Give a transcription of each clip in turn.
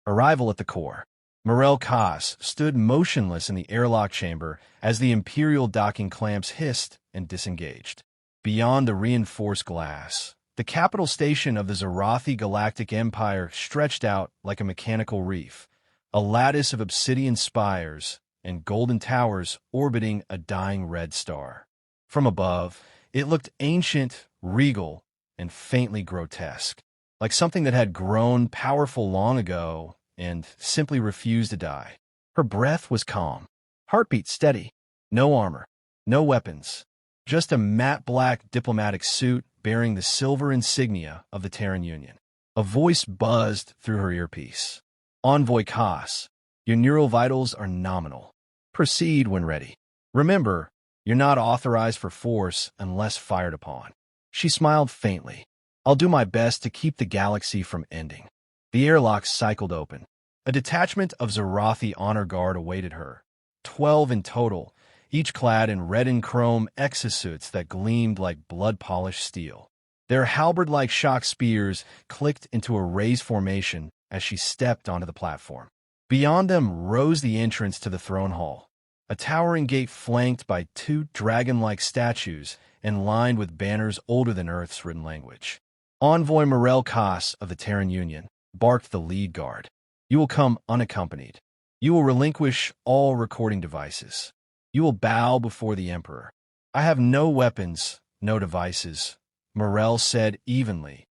Arrival at the core. Morel Kas stood motionless in the airlock chamber as the Imperial docking clamps hissed and disengaged. Beyond the reinforced glass, the capital station of the Xerathi Galactic Empire stretched out like a mechanical reef, a lattice of obsidian spires and golden towers orbiting a dying red star. From above, it looked ancient, regal, and faintly grotesque, like something that had grown powerful long ago and simply refused to die. Her breath was calm, heartbeat steady, no armor, no weapons, just a matte black diplomatic suit bearing the silver insignia of the Terran Union. A voice buzzed through her earpiece. Envoy Kas, your neural vitals are nominal. Proceed when ready. Remember, you're not authorized for force unless fired upon. She smiled faintly. I'll do my best to keep the galaxy from ending. The airlock cycled open. A detachment of Xerathi honor guard awaited her. 12 in total, each clad in red and chrome exosuits that gleamed like blood-polished steel. Their halberd-like shock spears clicked into a raised formation as she stepped onto the platform. Beyond them rose the entrance to the throne hall, a towering gate flanked by 2 dragon-like statues and lined with banners older than Earth's written language. Envoy Morel Kas of the Terran Union, barked the lead guard. You will come unaccompanied. You will relinquish all recording devices. You will bow before the Emperor. I have no weapons, no devices, Morel said evenly,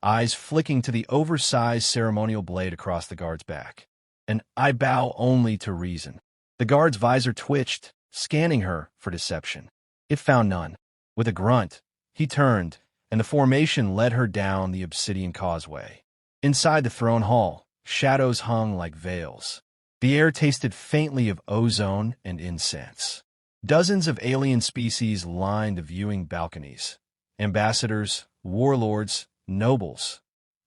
eyes flicking to the oversized ceremonial blade across the guard's back. And I bow only to reason. The guard's visor twitched, scanning her for deception. It found none. With a grunt, he turned, and the formation led her down the obsidian causeway. Inside the throne hall, shadows hung like veils. The air tasted faintly of ozone and incense. Dozens of alien species lined the viewing balconies. Ambassadors, warlords, nobles,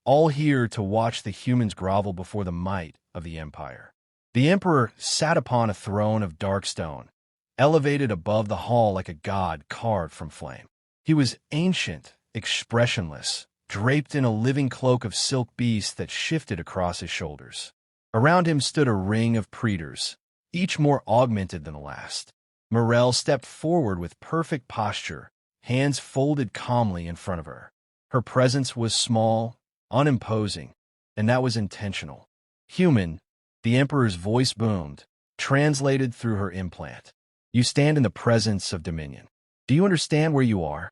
all here to watch the humans grovel before the might of the Empire. The Emperor sat upon a throne of dark stone, elevated above the hall like a god carved from flame. He was ancient, expressionless, draped in a living cloak of silk beast that shifted across his shoulders. Around him stood a ring of praetors, each more augmented than the last. Morel stepped forward with perfect posture, hands folded calmly in front of her. Her presence was small, unimposing, and that was intentional. Human, the Emperor's voice boomed, translated through her implant. You stand in the presence of dominion. Do you understand where you are?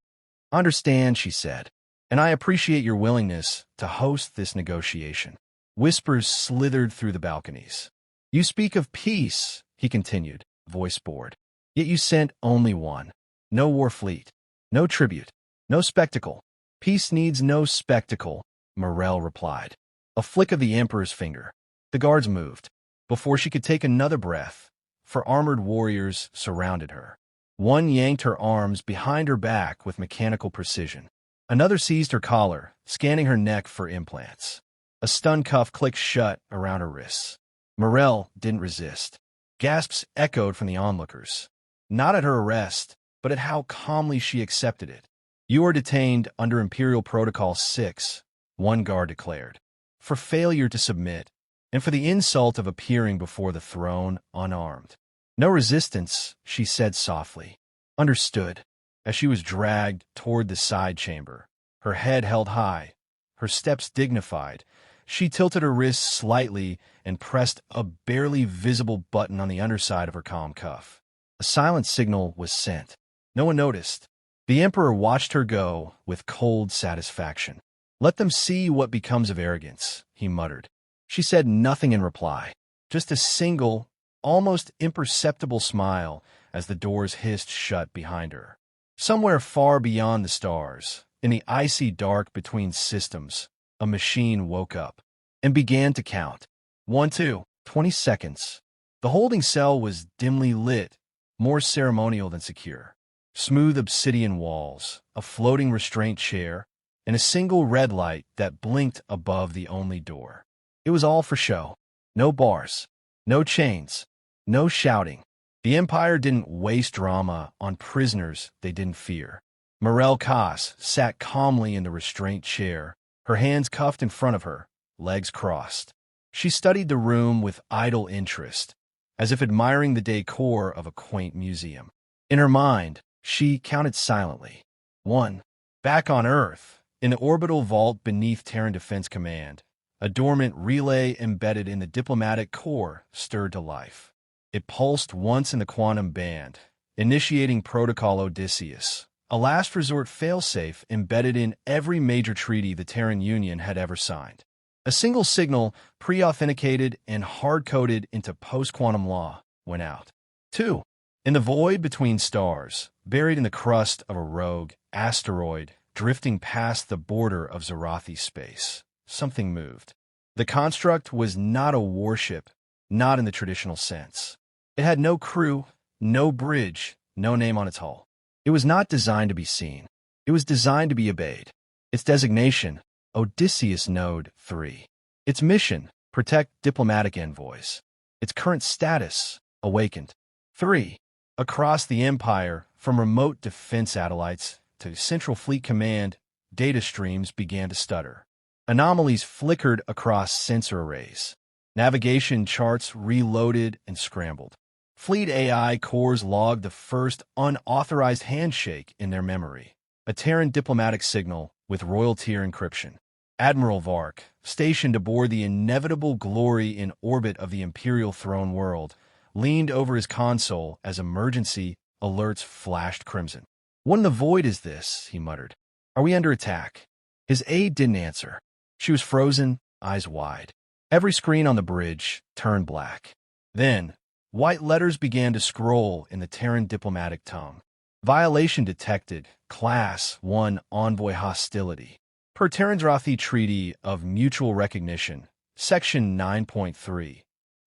Understand, she said, and I appreciate your willingness to host this negotiation. Whispers slithered through the balconies. You speak of peace, he continued, voice bored. Yet you sent only one. No war fleet. No tribute. No spectacle. Peace needs no spectacle, Morel replied. A flick of the Emperor's finger. The guards moved. Before she could take another breath, 4 armored warriors surrounded her. One yanked her arms behind her back with mechanical precision. Another seized her collar, scanning her neck for implants. A stun cuff clicked shut around her wrists. Morel didn't resist. Gasps echoed from the onlookers. Not at her arrest, but at how calmly she accepted it. You are detained under Imperial Protocol 6, one guard declared, for failure to submit, and for the insult of appearing before the throne unarmed. No resistance, she said softly. Understood. As she was dragged toward the side chamber, her head held high, her steps dignified, she tilted her wrists slightly and pressed a barely visible button on the underside of her comm cuff. A silent signal was sent. No one noticed. The Emperor watched her go with cold satisfaction. Let them see what becomes of arrogance, he muttered. She said nothing in reply, just a single, almost imperceptible smile as the doors hissed shut behind her. Somewhere far beyond the stars, in the icy dark between systems, a machine woke up and began to count. 1, 2, 20 seconds. The holding cell was dimly lit, more ceremonial than secure. Smooth obsidian walls, a floating restraint chair, and a single red light that blinked above the only door. It was all for show. No bars, no chains, no shouting. The Empire didn't waste drama on prisoners they didn't fear. Morel Kas sat calmly in the restraint chair, her hands cuffed in front of her, legs crossed. She studied the room with idle interest, as if admiring the decor of a quaint museum. In her mind, she counted silently. 1. Back on Earth, in the orbital vault beneath Terran Defense Command, a dormant relay embedded in the diplomatic core stirred to life. It pulsed once in the quantum band, initiating Protocol Odysseus, a last resort failsafe embedded in every major treaty the Terran Union had ever signed. A single signal, pre-authenticated and hard-coded into post-quantum law, went out. 2. In the void between stars, buried in the crust of a rogue asteroid drifting past the border of Xerathi space, something moved. The construct was not a warship, not in the traditional sense. It had no crew, no bridge, no name on its hull. It was not designed to be seen. It was designed to be obeyed. Its designation, Odysseus Node 3. Its mission, protect diplomatic envoys. Its current status, awakened. 3. Across the Empire, from remote defense satellites to Central Fleet Command, data streams began to stutter. Anomalies flickered across sensor arrays. Navigation charts reloaded and scrambled. Fleet AI cores logged the first unauthorized handshake in their memory, a Terran diplomatic signal with royal tier encryption. Admiral Vark, stationed aboard the inevitable glory in orbit of the Imperial throne world, leaned over his console as emergency alerts flashed crimson. "What in the void is this?" he muttered. "Are we under attack?" His aide didn't answer. She was frozen, eyes wide. Every screen on the bridge turned black. Then, white letters began to scroll in the Terran diplomatic tongue. Violation detected. Class 1 Envoy hostility. Per Terran Xerathi Treaty of Mutual Recognition, Section 9.3.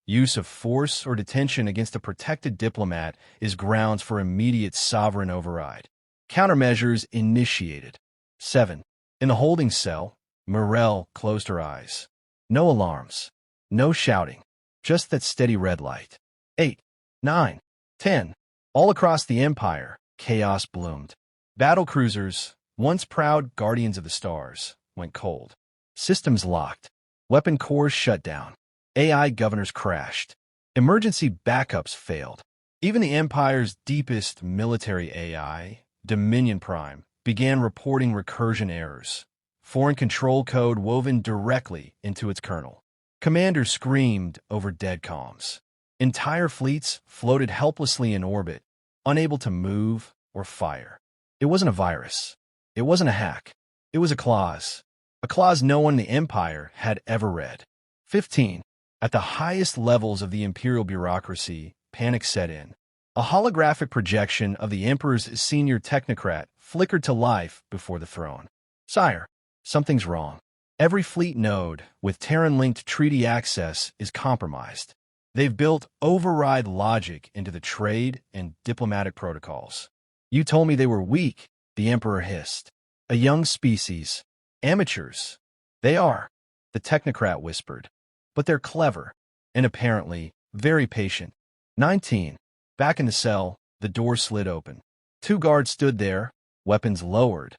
Use of force or detention against a protected diplomat is grounds for immediate sovereign override. Countermeasures initiated. 7. In the holding cell, Morel closed her eyes. No alarms. No shouting. Just that steady red light. 8, 9, 10. All across the Empire, chaos bloomed. Battle cruisers, once proud guardians of the stars, went cold. Systems locked. Weapon cores shut down. AI governors crashed. Emergency backups failed. Even the Empire's deepest military AI, Dominion Prime, began reporting recursion errors. Foreign control code woven directly into its kernel. Commanders screamed over dead comms. Entire fleets floated helplessly in orbit, unable to move or fire. It wasn't a virus. It wasn't a hack. It was a clause. A clause no one in the Empire had ever read. 15. At the highest levels of the Imperial bureaucracy, panic set in. A holographic projection of the Emperor's senior technocrat flickered to life before the throne. "Sire, something's wrong. Every fleet node with Terran-linked treaty access is compromised. They've built override logic into the trade and diplomatic protocols." "You told me they were weak," the Emperor hissed. "A young species. Amateurs." "They are," the technocrat whispered. "But they're clever, and apparently very patient." 19. Back in the cell, the door slid open. 2 guards stood there, weapons lowered,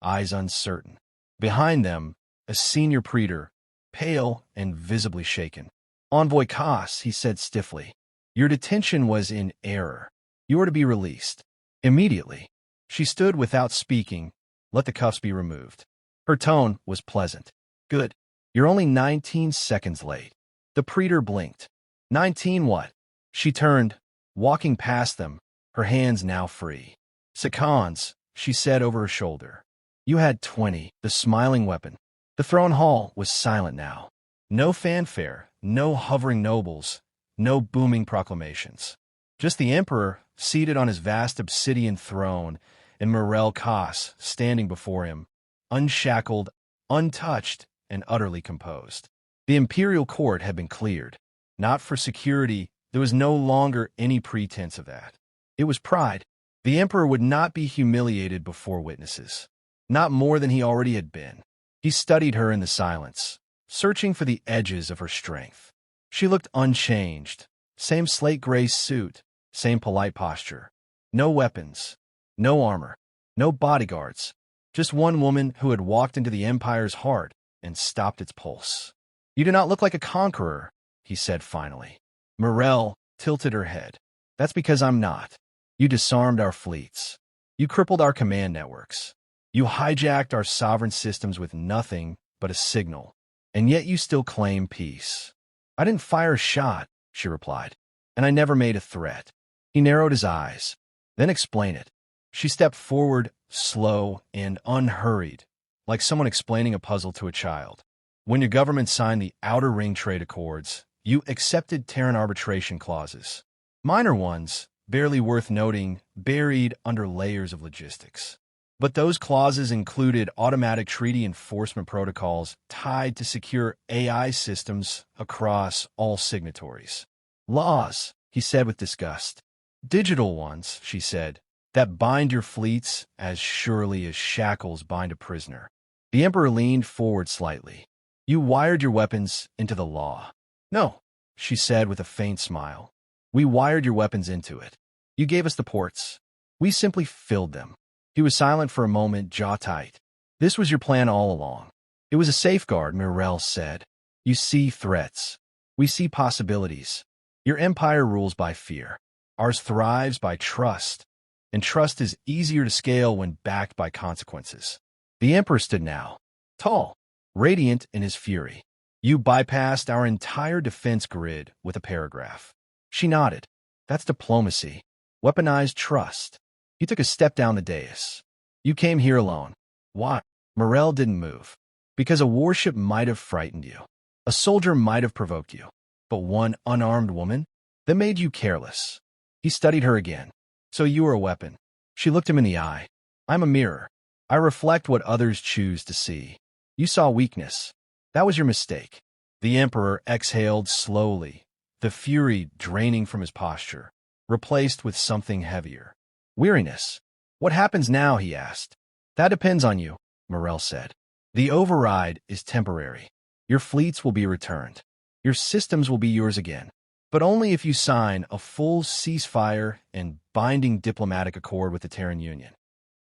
eyes uncertain. Behind them, a senior praetor, pale and visibly shaken. "Envoy Koss," he said stiffly, "your detention was in error. You are to be released. Immediately." She stood without speaking. "Let the cuffs be removed." Her tone was pleasant. "Good. You're only 19 seconds late." The praetor blinked. 19 what? She turned, walking past them, her hands now free. "Seconds," she said over her shoulder. "You had 20, the smiling weapon." The throne hall was silent now. No fanfare, no hovering nobles, no booming proclamations. Just the Emperor, seated on his vast obsidian throne, and Morel Koss standing before him, unshackled, untouched, and utterly composed. The Imperial court had been cleared. Not for security, there was no longer any pretense of that. It was pride. The Emperor would not be humiliated before witnesses. Not more than he already had been. He studied her in the silence, searching for the edges of her strength. She looked unchanged. Same slate gray suit, same polite posture. No weapons, no armor, no bodyguards. Just one woman who had walked into the Empire's heart and stopped its pulse. You do not look like a conqueror, he said finally. Morel tilted her head. That's because I'm not. You disarmed our fleets. You crippled our command networks. You hijacked our sovereign systems with nothing but a signal. And yet you still claim peace. I didn't fire a shot, she replied. And I never made a threat. He narrowed his eyes. Then explain it. She stepped forward, slow and unhurried, like someone explaining a puzzle to a child. When your government signed the Outer Ring Trade Accords, you accepted Terran arbitration clauses. Minor ones, barely worth noting, buried under layers of logistics. But those clauses included automatic treaty enforcement protocols tied to secure AI systems across all signatories. Laws, he said with disgust. Digital ones, she said, that bind your fleets as surely as shackles bind a prisoner. The Emperor leaned forward slightly. You wired your weapons into the law. No, she said with a faint smile. We wired your weapons into it. You gave us the ports. We simply filled them. He was silent for a moment, jaw tight. This was your plan all along. It was a safeguard, Morel said. You see threats. We see possibilities. Your empire rules by fear. Ours thrives by trust. And trust is easier to scale when backed by consequences. The Emperor stood now, tall, radiant in his fury. You bypassed our entire defense grid with a paragraph. She nodded. That's diplomacy. Weaponized trust. He took a step down the dais. You came here alone. Why? Morel didn't move. Because a warship might have frightened you. A soldier might have provoked you. But one unarmed woman? That made you careless. He studied her again. So you are a weapon. She looked him in the eye. I'm a mirror. I reflect what others choose to see. You saw weakness. That was your mistake. The Emperor exhaled slowly, the fury draining from his posture, replaced with something heavier. Weariness. What happens now, he asked. That depends on you, Morel said. The override is temporary. Your fleets will be returned. Your systems will be yours again. But only if you sign a full ceasefire and binding diplomatic accord with the Terran Union.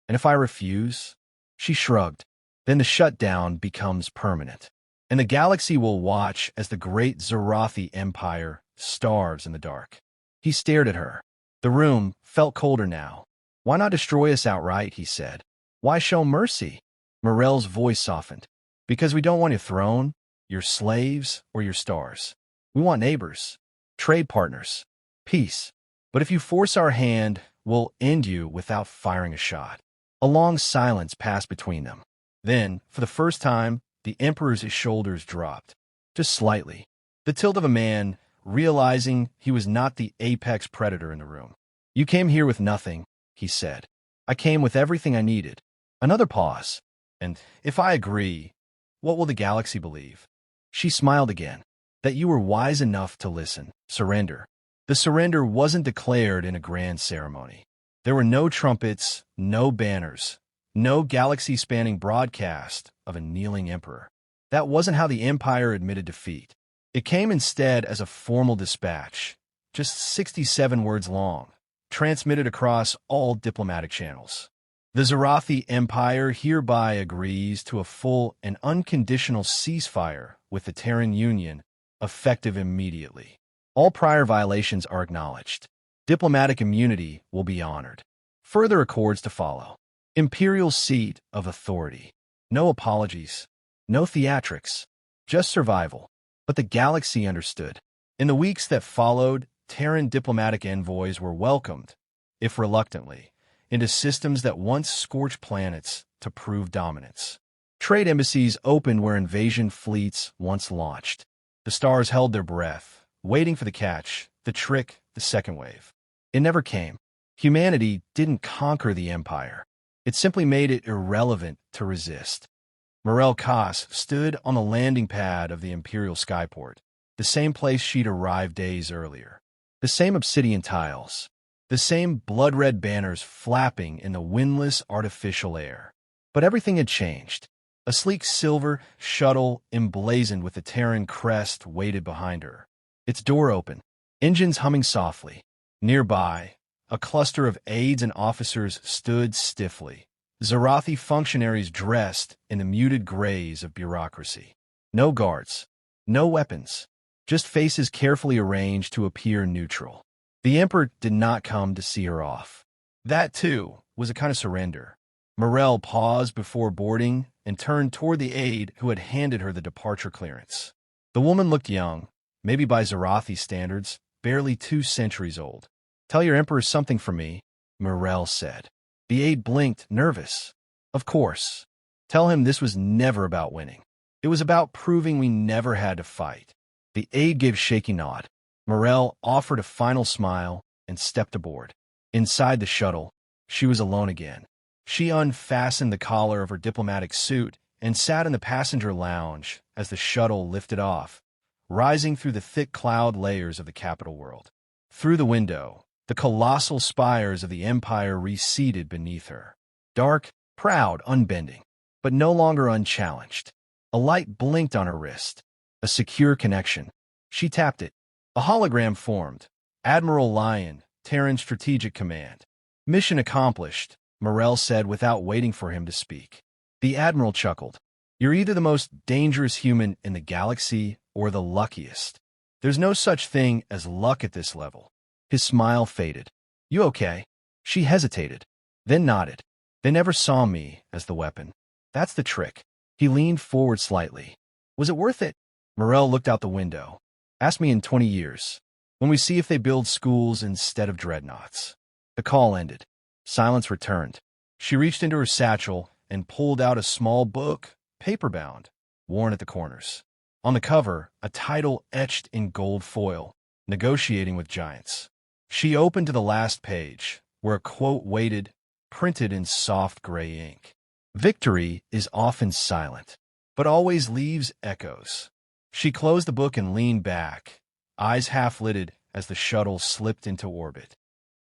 And if I refuse? She shrugged. Then the shutdown becomes permanent. And the galaxy will watch as the great Xerathi Empire starves in the dark. He stared at her. The room felt colder now. Why not destroy us outright, he said. Why show mercy? Morel's voice softened. Because we don't want your throne, your slaves, or your stars. We want neighbors, trade partners, peace. But if you force our hand, we'll end you without firing a shot. A long silence passed between them. Then, for the first time, the Emperor's shoulders dropped. Just slightly. The tilt of a man, realizing he was not the apex predator in the room. You came here with nothing, he said. I came with everything I needed. Another pause. And if I agree, what will the galaxy believe? She smiled again. That you were wise enough to listen. Surrender. The surrender wasn't declared in a grand ceremony. There were no trumpets, no banners, no galaxy-spanning broadcast of a kneeling emperor. That wasn't how the Empire admitted defeat. It came instead as a formal dispatch, just 67 words long, transmitted across all diplomatic channels. The Xerathi Empire hereby agrees to a full and unconditional ceasefire with the Terran Union, effective immediately. All prior violations are acknowledged. Diplomatic immunity will be honored. Further accords to follow. Imperial seat of authority. No apologies. No theatrics. Just survival. But the galaxy understood. In the weeks that followed, Terran diplomatic envoys were welcomed, if reluctantly, into systems that once scorched planets to prove dominance. Trade embassies opened where invasion fleets once launched. The stars held their breath, waiting for the catch, the trick, the second wave. It never came. Humanity didn't conquer the Empire. It simply made it irrelevant to resist. Morel Koss stood on the landing pad of the Imperial skyport, the same place she'd arrived days earlier. The same obsidian tiles, the same blood-red banners flapping in the windless artificial air. But everything had changed. A sleek silver shuttle emblazoned with the Terran crest waited behind her. Its door open, engines humming softly. Nearby, a cluster of aides and officers stood stiffly. Xerathi functionaries dressed in the muted grays of bureaucracy. No guards, No weapons. Just faces carefully arranged to appear neutral. The Emperor did not come to see her off. That, too, was a kind of surrender. Morel paused before boarding and turned toward the aide who had handed her the departure clearance. The woman looked young, maybe by Xerathi standards, barely 2 centuries old. "Tell your Emperor something for me," Morel said. The aide blinked, nervous. "Of course. Tell him this was never about winning. It was about proving we never had to fight." The aide gave a shaky nod. Morel offered a final smile and stepped aboard. Inside the shuttle, she was alone again. She unfastened the collar of her diplomatic suit and sat in the passenger lounge as the shuttle lifted off, rising through the thick cloud layers of the capital world. Through the window, the colossal spires of the Empire receded beneath her. Dark, proud, unbending, but no longer unchallenged. A light blinked on her wrist. A secure connection. She tapped it. A hologram formed. Admiral Lion, Terran Strategic Command. "Mission accomplished," Morel said without waiting for him to speak. The Admiral chuckled. "You're either the most dangerous human in the galaxy or the luckiest. There's no such thing as luck at this level." His smile faded. "You okay?" She hesitated, then nodded. "They never saw me as the weapon. That's the trick." He leaned forward slightly. "Was it worth it?" Morel looked out the window. "Ask me in 20 years, when we see if they build schools instead of dreadnoughts." The call ended. Silence returned. She reached into her satchel and pulled out a small book, paper-bound, worn at the corners. On the cover, a title etched in gold foil, "Negotiating with Giants." She opened to the last page, where a quote waited, printed in soft gray ink. "Victory is often silent, but always leaves echoes." She closed the book and leaned back, eyes half-lidded as the shuttle slipped into orbit.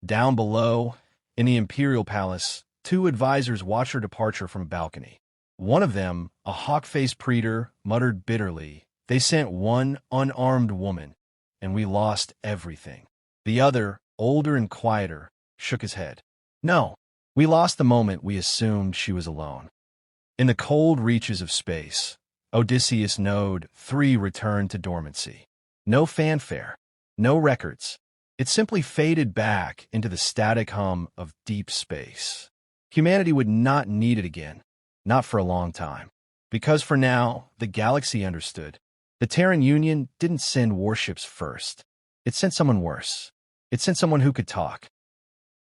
Down below, in the Imperial Palace, 2 advisors watched her departure from a balcony. One of them, a hawk-faced praetor, muttered bitterly, "They sent one unarmed woman, and we lost everything." The other, older and quieter, shook his head. "No, we lost the moment we assumed she was alone." In the cold reaches of space, Odysseus Node 3 returned to dormancy. No fanfare, no records. It simply faded back into the static hum of deep space. Humanity would not need it again, not for a long time. Because for now, the galaxy understood. The Terran Union didn't send warships first. It sent someone worse. It sent someone who could talk.